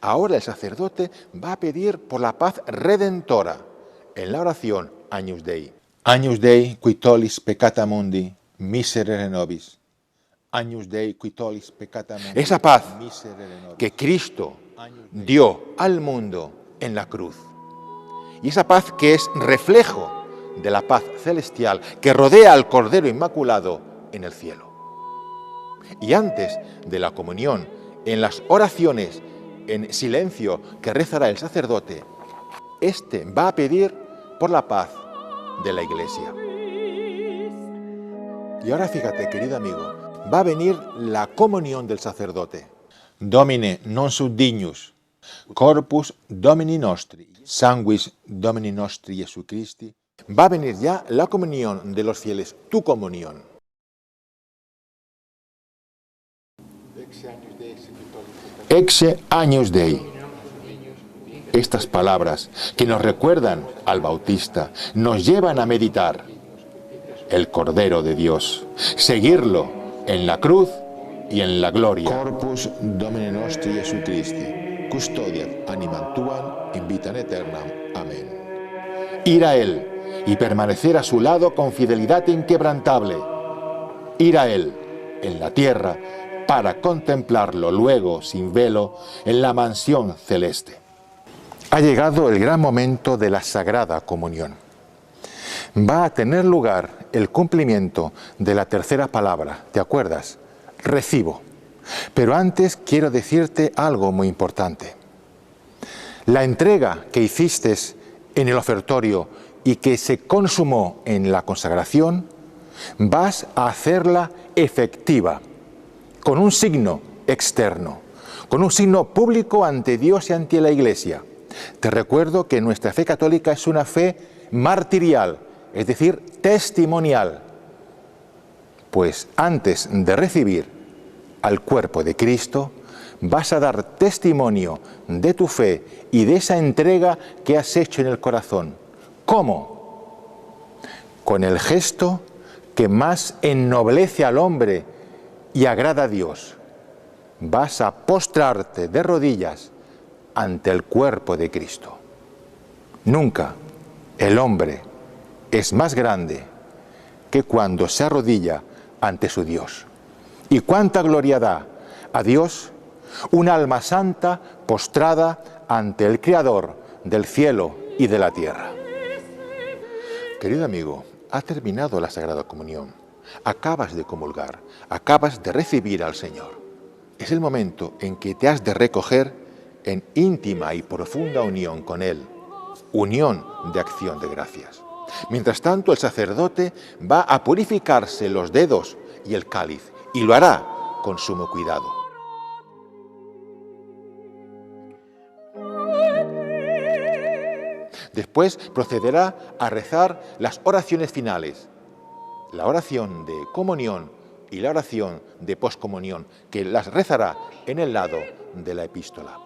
Ahora el sacerdote va a pedir por la paz redentora en la oración Agnus Dei. Agnus Dei qui tollis peccata mundi, miserere nobis. Agnus Dei qui tollis peccata mundi. Esa paz que Cristo dio al mundo en la cruz. Y esa paz que es reflejo de la paz celestial que rodea al Cordero Inmaculado en el cielo. Y antes de la comunión, en las oraciones en silencio que rezará el sacerdote, este va a pedir por la paz de la Iglesia. Y ahora fíjate, querido amigo, va a venir la comunión del sacerdote. Domine non sum dignus, corpus Domini nostri, sanguis Domini nostri Jesu Christi. Va a venir ya la comunión de los fieles, tu comunión. Exe Agnus Dei. Estas palabras que nos recuerdan al Bautista nos llevan a meditar el Cordero de Dios, seguirlo en la cruz y en la gloria. Corpus Domini nostri Jesu Christi, custodiat animam tuam in vitam aeternam. Amén. Ir a Él y permanecer a su lado con fidelidad inquebrantable. Ir a Él en la tierra para contemplarlo luego sin velo en la mansión celeste. Ha llegado el gran momento de la Sagrada Comunión. Va a tener lugar el cumplimiento de la tercera palabra, ¿te acuerdas? Recibo. Pero antes quiero decirte algo muy importante. La entrega que hiciste en el ofertorio y que se consumó en la consagración, vas a hacerla efectiva, con un signo externo, con un signo público ante Dios y ante la Iglesia. Te recuerdo que nuestra fe católica es una fe martirial, es decir, testimonial. Pues antes de recibir al cuerpo de Cristo, vas a dar testimonio de tu fe y de esa entrega que has hecho en el corazón. ¿Cómo? Con el gesto que más ennoblece al hombre y agrada a Dios. Vas a postrarte de rodillas ante el cuerpo de Cristo. Nunca el hombre es más grande que cuando se arrodilla ante su Dios. ¿Y cuánta gloria da a Dios un alma santa postrada ante el Creador del cielo y de la tierra? Querido amigo, ha terminado la Sagrada Comunión. Acabas de comulgar, acabas de recibir al Señor. Es el momento en que te has de recoger en íntima y profunda unión con Él, unión de acción de gracias. Mientras tanto, el sacerdote va a purificarse los dedos y el cáliz, y lo hará con sumo cuidado. Después procederá a rezar las oraciones finales, la oración de comunión y la oración de poscomunión, que las rezará en el lado de la epístola.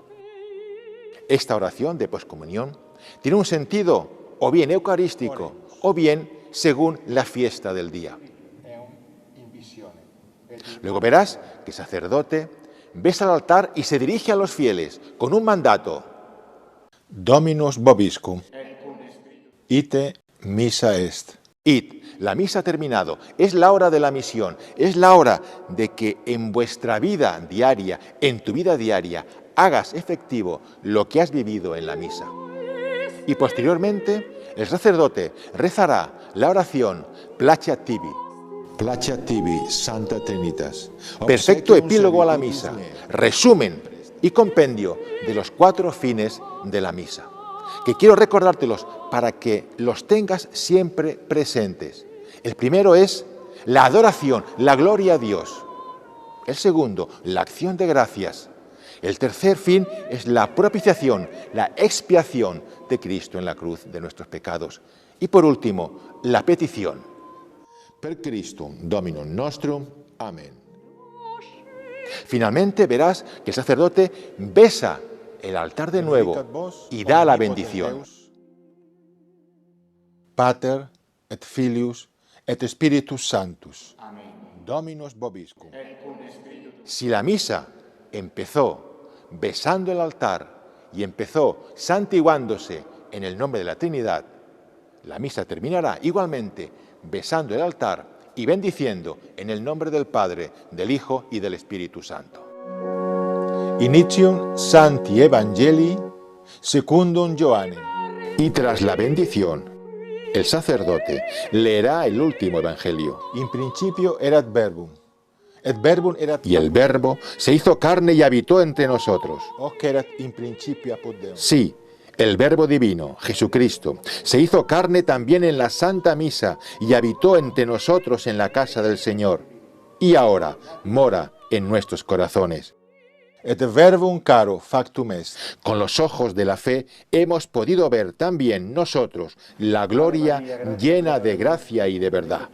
Esta oración de poscomunión tiene un sentido o bien eucarístico o bien según la fiesta del día. Luego verás que el sacerdote besa al altar y se dirige a los fieles con un mandato. Dominus vobiscum. Ite missa est. Id, la misa ha terminado, es la hora de la misión, es la hora de que en vuestra vida diaria, en tu vida diaria, hagas efectivo lo que has vivido en la misa. Y posteriormente, el sacerdote rezará la oración Placet tibi. Placet tibi, Santa Trinitas. Perfecto epílogo a la misa, resumen y compendio de los 4 fines de la misa, que quiero recordártelos para que los tengas siempre presentes. El primero es la adoración, la gloria a Dios. El segundo, la acción de gracias. El tercer fin es la propiciación, la expiación de Cristo en la cruz de nuestros pecados. Y por último, la petición. Per Christum, Dominum nostrum. Amén. Finalmente verás que el sacerdote besa el altar de nuevo y da la bendición. Pater et Filius et Spiritus Sanctus. Amén. Dominus vobiscum. Et cum spiritu tuo. Si la misa empezó besando el altar y empezó santiguándose en el nombre de la Trinidad, la misa terminará igualmente besando el altar y bendiciendo en el nombre del Padre, del Hijo y del Espíritu Santo. Initium Sancti Evangelii secundum Johannem. Y tras la bendición, el sacerdote leerá el último evangelio. In principio erat verbum. Et verbum erat Y el Verbo se hizo carne y habitó entre nosotros. hoc erat in principio apud Deum. Sí, el Verbo divino, Jesucristo, se hizo carne también en la Santa Misa y habitó entre nosotros en la casa del Señor. Y ahora mora en nuestros corazones. Et verbum caro factum est. Con los ojos de la fe hemos podido ver también nosotros la gloria llena de gracia y de verdad.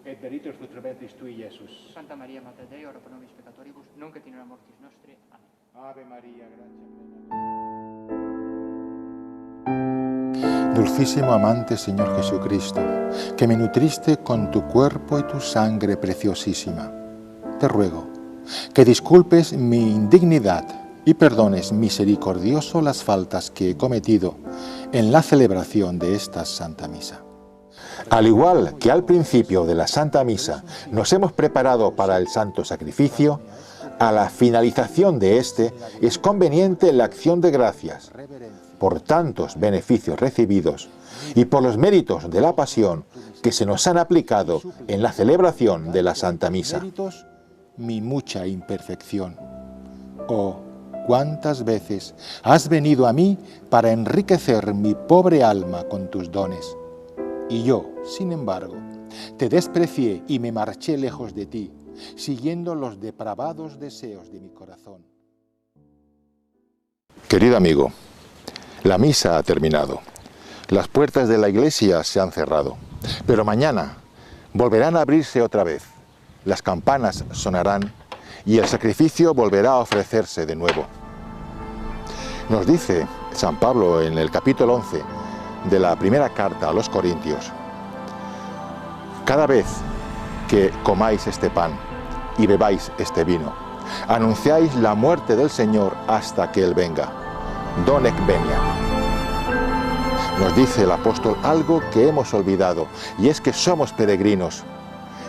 Et benedictus fructus ventris tui, Iesus. Santa Maria, Mater Dei, ora pro nobis peccatoribus, nunc et in hora mortis nostri. Amen. Ave Maria, gratia plena. Dulcísimo amante Señor Jesucristo, que me nutriste con tu cuerpo y tu sangre preciosísima, te ruego que disculpes mi indignidad y perdones misericordioso las faltas que he cometido en la celebración de esta Santa Misa. Al igual que al principio de la Santa Misa nos hemos preparado para el Santo Sacrificio, a la finalización de este es conveniente la acción de gracias por tantos beneficios recibidos y por los méritos de la pasión que se nos han aplicado en la celebración de la Santa Misa. Méritos, mi mucha imperfección. Oh, cuántas veces has venido a mí para enriquecer mi pobre alma con tus dones. Y yo, sin embargo, te desprecié y me marché lejos de ti, siguiendo los depravados deseos de mi corazón. Querido amigo, la misa ha terminado. Las puertas de la iglesia se han cerrado, pero mañana volverán a abrirse otra vez. Las campanas sonarán y el sacrificio volverá a ofrecerse de nuevo. Nos dice San Pablo en el capítulo 11 de la primera carta a los Corintios: cada vez que comáis este pan y bebáis este vino, anunciáis la muerte del Señor hasta que Él venga. Donec venia. Nos dice el apóstol algo que hemos olvidado, y es que somos peregrinos.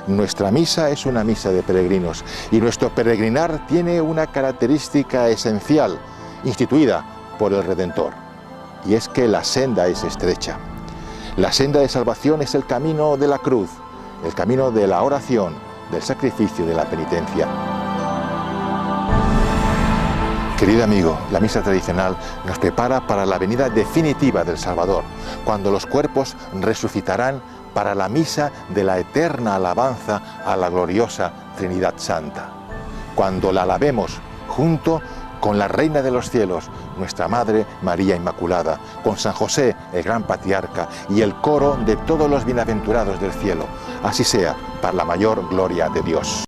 Nuestra misa es una misa de peregrinos, y nuestro peregrinar tiene una característica esencial, instituida por el Redentor, y es que la senda es estrecha. La senda de salvación es el camino de la cruz, el camino de la oración, del sacrificio, de la penitencia. Querido amigo, la misa tradicional nos prepara para la venida definitiva del Salvador, cuando los cuerpos resucitarán para la misa de la eterna alabanza a la gloriosa Trinidad Santa, cuando la alabemos junto con la Reina de los Cielos, nuestra Madre María Inmaculada, con San José, el gran patriarca, y el coro de todos los bienaventurados del cielo. Así sea, para la mayor gloria de Dios.